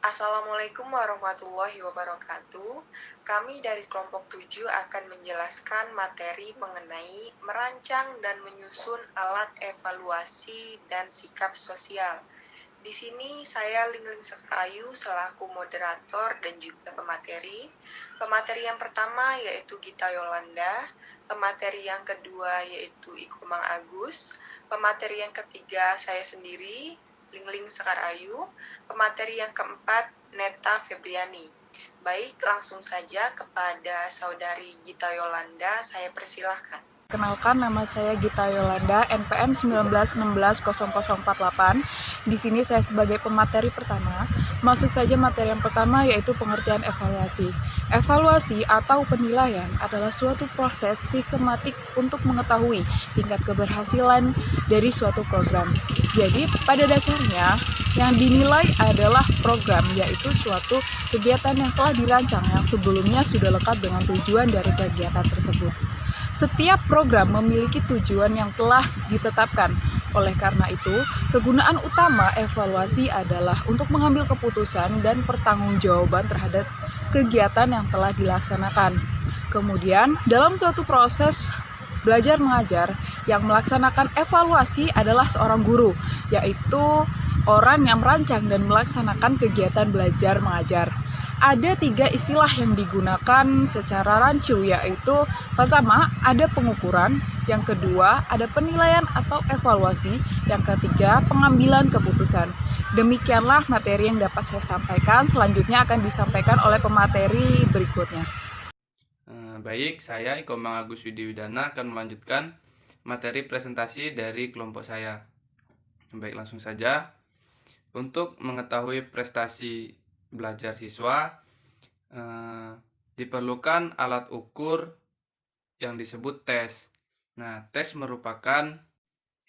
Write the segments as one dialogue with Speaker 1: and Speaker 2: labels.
Speaker 1: Assalamualaikum warahmatullahi wabarakatuh. Kami dari kelompok 7 akan menjelaskan materi mengenai merancang dan menyusun alat evaluasi dan sikap sosial. Di sini saya Lingling Sekarayu selaku moderator dan juga pemateri. Pemateri yang pertama yaitu Gita Yolanda, pemateri yang kedua yaitu Ikomang Agus, pemateri yang ketiga saya sendiri Lingling Sekarayu, pemateri yang keempat Neta Febriani. Baik, langsung saja kepada saudari Gita Yolanda, saya persilahkan.
Speaker 2: Kenalkan, nama saya Gita Yolanda, NPM 19160048. Di sini saya sebagai pemateri pertama. Masuk saja materi yang pertama, yaitu pengertian evaluasi. Evaluasi atau penilaian adalah suatu proses sistematik untuk mengetahui tingkat keberhasilan dari suatu program. Jadi, pada dasarnya, yang dinilai adalah program, yaitu suatu kegiatan yang telah dirancang yang sebelumnya sudah lengkap dengan tujuan dari kegiatan tersebut. Setiap program memiliki tujuan yang telah ditetapkan. Oleh karena itu, kegunaan utama evaluasi adalah untuk mengambil keputusan dan pertanggungjawaban terhadap kegiatan yang telah dilaksanakan. Kemudian, dalam suatu proses belajar mengajar, yang melaksanakan evaluasi adalah seorang guru, yaitu orang yang merancang dan melaksanakan kegiatan belajar mengajar. Ada 3 istilah yang digunakan secara rancu, yaitu pertama ada pengukuran, yang kedua ada penilaian atau evaluasi, yang ketiga pengambilan keputusan. Demikianlah materi yang dapat saya sampaikan. Selanjutnya akan disampaikan oleh pemateri berikutnya.
Speaker 3: Baik, saya Ikomang Agus Widiwidana akan melanjutkan materi presentasi dari kelompok saya. Baik, langsung saja. Untuk mengetahui prestasi belajar siswa, diperlukan alat ukur yang disebut tes. Nah, tes merupakan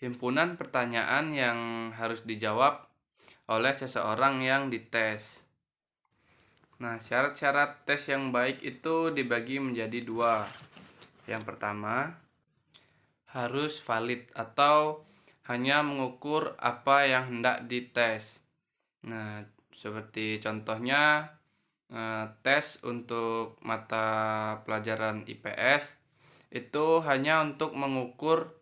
Speaker 3: himpunan pertanyaan yang harus dijawab oleh seseorang yang dites. Nah, syarat-syarat tes yang baik itu dibagi menjadi 2. Yang pertama, harus valid atau hanya mengukur apa yang hendak dites. Nah, seperti contohnya tes untuk mata pelajaran IPS itu hanya untuk mengukur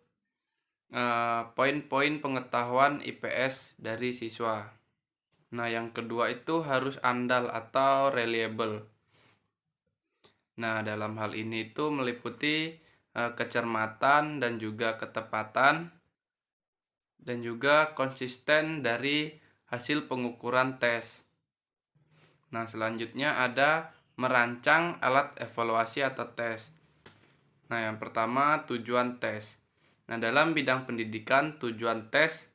Speaker 3: poin-poin pengetahuan IPS dari siswa. Nah, yang kedua itu harus andal atau reliable. Nah, dalam hal ini itu meliputi kecermatan dan juga ketepatan dan juga konsisten dari hasil pengukuran tes. Nah, selanjutnya ada merancang alat evaluasi atau tes. Nah, yang pertama tujuan tes. Nah, dalam bidang pendidikan tujuan tes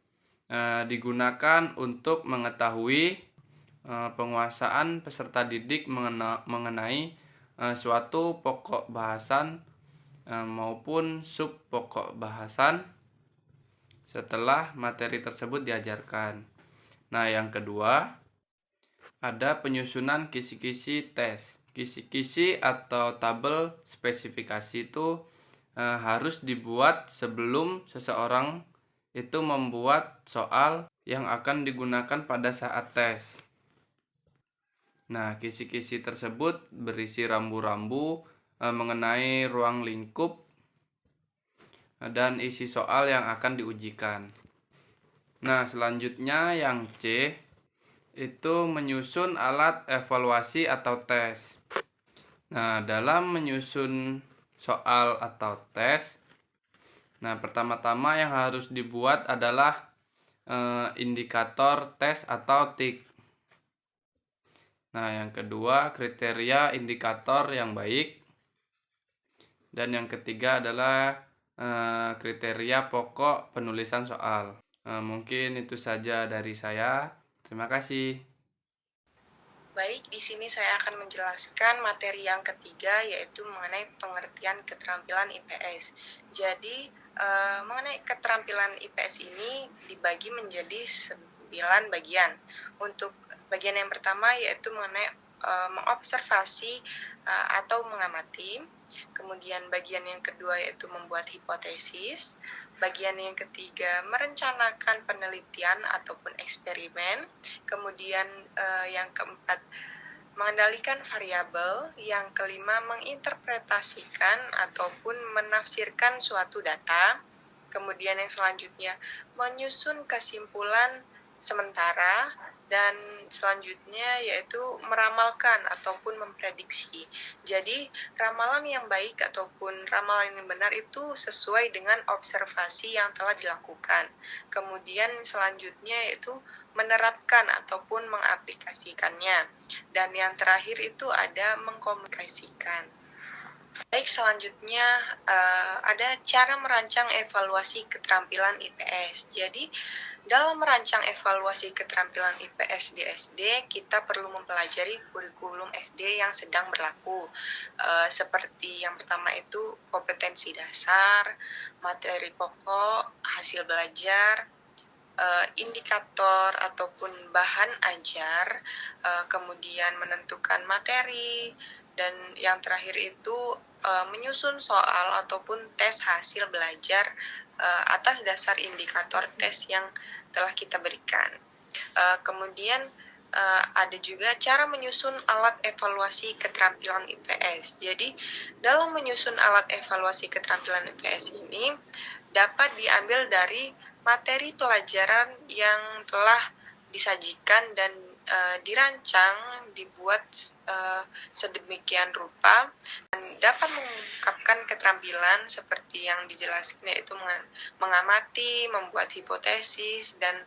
Speaker 3: digunakan untuk mengetahui penguasaan peserta didik mengenai suatu pokok bahasan maupun sub pokok bahasan setelah materi tersebut diajarkan. Nah, yang kedua ada penyusunan kisi-kisi tes. Kisi-kisi atau tabel spesifikasi itu harus dibuat sebelum seseorang itu membuat soal yang akan digunakan pada saat tes. Nah, kisi-kisi tersebut berisi rambu-rambu mengenai ruang lingkup dan isi soal yang akan diujikan. Nah, selanjutnya yang C itu menyusun alat evaluasi atau tes. Nah, dalam menyusun soal atau tes, pertama-tama yang harus dibuat adalah indikator tes atau tik. Nah, yang kedua kriteria indikator yang baik. Dan yang ketiga adalah kriteria pokok penulisan soal. Mungkin itu saja dari saya. Terima kasih.
Speaker 1: Baik, di sini saya akan menjelaskan materi yang ketiga, yaitu mengenai pengertian keterampilan IPS. Jadi, mengenai keterampilan IPS ini dibagi menjadi 9 bagian. Untuk bagian yang pertama yaitu mengenai mengobservasi atau mengamati. Kemudian bagian yang kedua yaitu membuat hipotesis. Bagian yang ketiga merencanakan penelitian ataupun eksperimen. Kemudian yang keempat mengendalikan variabel. Yang kelima menginterpretasikan ataupun menafsirkan suatu data. Kemudian yang selanjutnya menyusun kesimpulan sementara, dan selanjutnya yaitu meramalkan ataupun memprediksi. Jadi ramalan yang baik ataupun ramalan yang benar itu sesuai dengan observasi yang telah dilakukan. Kemudian selanjutnya yaitu menerapkan ataupun mengaplikasikannya. Dan yang terakhir itu ada mengkomunikasikan. Baik, selanjutnya ada cara merancang evaluasi keterampilan IPS. Jadi, dalam merancang evaluasi keterampilan IPS di SD, kita perlu mempelajari kurikulum SD yang sedang berlaku. Seperti yang pertama itu kompetensi dasar, materi pokok, hasil belajar, indikator ataupun bahan ajar, kemudian menentukan materi, dan yang terakhir itu menyusun soal ataupun tes hasil belajar atas dasar indikator tes yang telah kita berikan. Kemudian ada juga cara menyusun alat evaluasi keterampilan IPS. Jadi, dalam menyusun alat evaluasi keterampilan IPS ini dapat diambil dari materi pelajaran yang telah disajikan dan dirancang, dibuat sedemikian rupa, dan dapat mengungkapkan keterampilan seperti yang dijelaskan, yaitu mengamati, membuat hipotesis, dan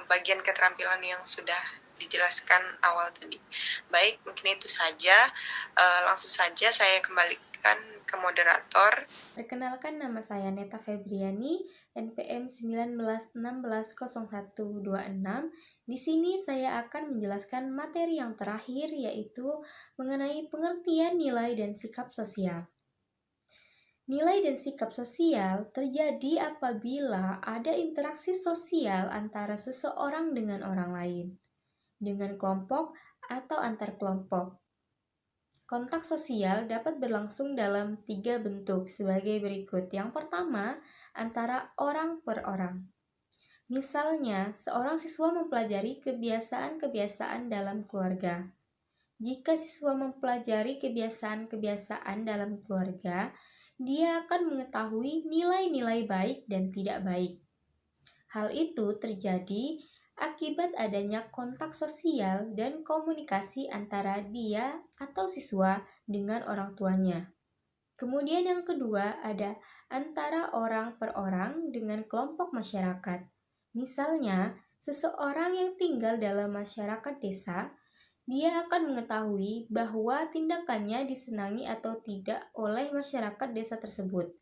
Speaker 1: bagian keterampilan yang sudah dijelaskan awal tadi. Baik, mungkin itu saja. Langsung saja saya kembalikan ke moderator.
Speaker 4: Perkenalkan, nama saya Neta Febriani, NPM 19160126. Di sini saya akan menjelaskan materi yang terakhir, yaitu mengenai pengertian nilai dan sikap sosial. Nilai dan sikap sosial terjadi apabila ada interaksi sosial antara seseorang dengan orang lain, dengan kelompok atau antar kelompok. Kontak sosial dapat berlangsung dalam 3 bentuk sebagai berikut. Yang pertama, antara orang per orang. Misalnya, seorang siswa mempelajari kebiasaan-kebiasaan dalam keluarga. Jika siswa mempelajari kebiasaan-kebiasaan dalam keluarga, dia akan mengetahui nilai-nilai baik dan tidak baik. Hal itu terjadi akibat adanya kontak sosial dan komunikasi antara dia atau siswa dengan orang tuanya. Kemudian yang kedua ada antara orang per orang dengan kelompok masyarakat. Misalnya, seseorang yang tinggal dalam masyarakat desa, dia akan mengetahui bahwa tindakannya disenangi atau tidak oleh masyarakat desa tersebut.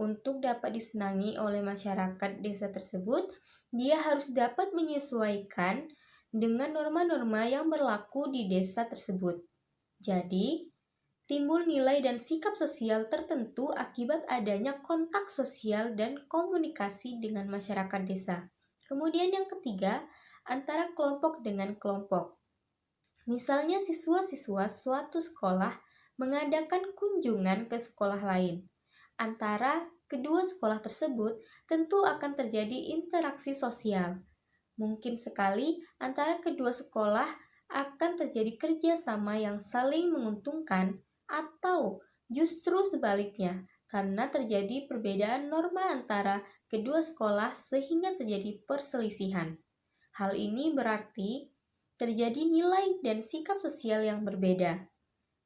Speaker 4: Untuk dapat disenangi oleh masyarakat desa tersebut, dia harus dapat menyesuaikan dengan norma-norma yang berlaku di desa tersebut. Jadi, timbul nilai dan sikap sosial tertentu akibat adanya kontak sosial dan komunikasi dengan masyarakat desa. Kemudian yang ketiga, antara kelompok dengan kelompok. Misalnya siswa-siswa suatu sekolah mengadakan kunjungan ke sekolah lain. Antara kedua sekolah tersebut tentu akan terjadi interaksi sosial. Mungkin sekali antara kedua sekolah akan terjadi kerjasama yang saling menguntungkan, atau justru sebaliknya, karena terjadi perbedaan norma antara kedua sekolah sehingga terjadi perselisihan. Hal ini berarti terjadi nilai dan sikap sosial yang berbeda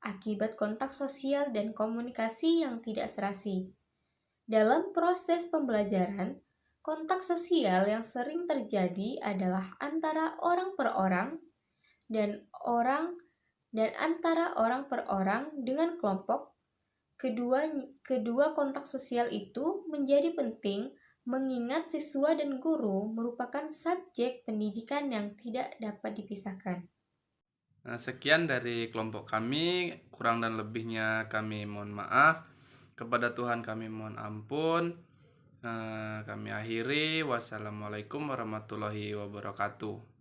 Speaker 4: akibat kontak sosial dan komunikasi yang tidak serasi. Dalam proses pembelajaran, kontak sosial yang sering terjadi adalah antara orang per orang dan antara orang per orang dengan kelompok. Kedua kontak sosial itu menjadi penting mengingat siswa dan guru merupakan subjek pendidikan yang tidak dapat dipisahkan.
Speaker 3: Nah, sekian dari kelompok kami, kurang dan lebihnya kami mohon maaf. Kepada Tuhan kami mohon ampun. Kami akhiri. Wassalamualaikum warahmatullahi wabarakatuh.